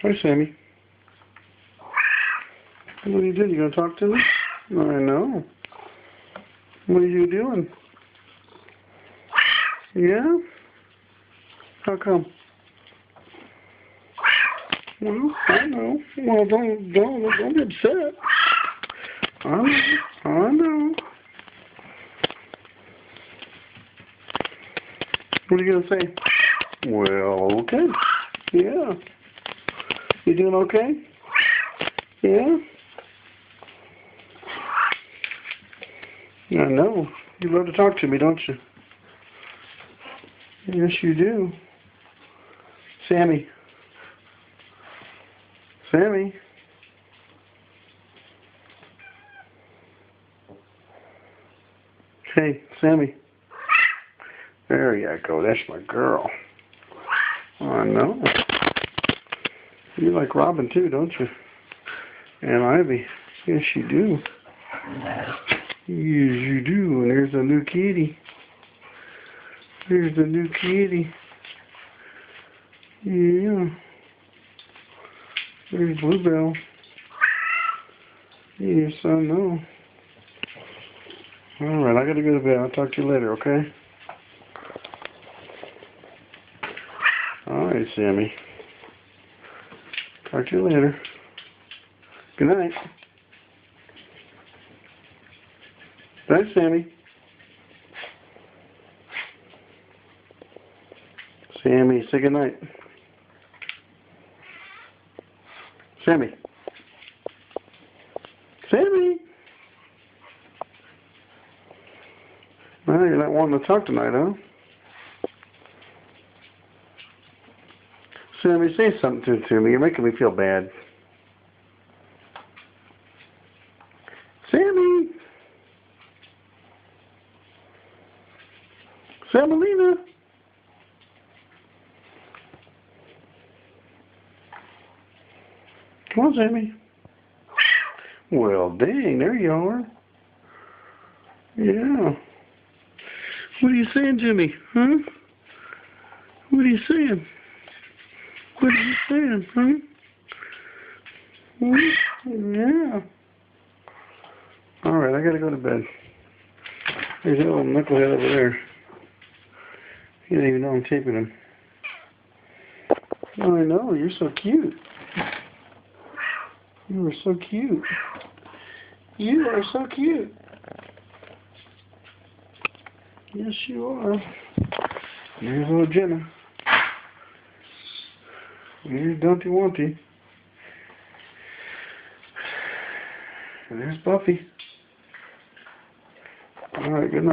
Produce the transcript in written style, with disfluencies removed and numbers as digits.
Hi, Sammy. What are you doing? You gonna talk to me? I know. What are you doing? Yeah? How come? Well, I know. Well, don't be upset. I know. What are you gonna say? Well, okay. Yeah. You doing okay? Yeah? I know. You love to talk to me, don't you? Yes, you do. Sammy. Sammy. Hey, Sammy. There you go. That's my girl. I know. You like Robin too, don't you? And Ivy. Yes, you do. Yes, you do. And there's a new kitty. There's the new kitty. Yeah. There's Bluebell. Yes, I know. Alright, I gotta go to bed. I'll talk to you later, okay? Alright, Sammy. Talk to you later. Good night. Good night, Sammy. Sammy, say good night. Sammy. Sammy! Well, you're not wanting to talk tonight, huh? Sammy, say something to me. You're making me feel bad. Sammy! Samalina! Come on, Sammy. Well, dang, there you are. Yeah. What are you saying to me, huh? What are you saying? What are you saying, huh? Yeah. Alright, I gotta go to bed. There's a little knucklehead over there. He doesn't even know I'm taping him. Oh, I know, you're so cute. You are so cute. You are so cute. Yes, you are. There's little Jenna. There's Dumpty Wumpty. And there's Buffy. Alright, good night.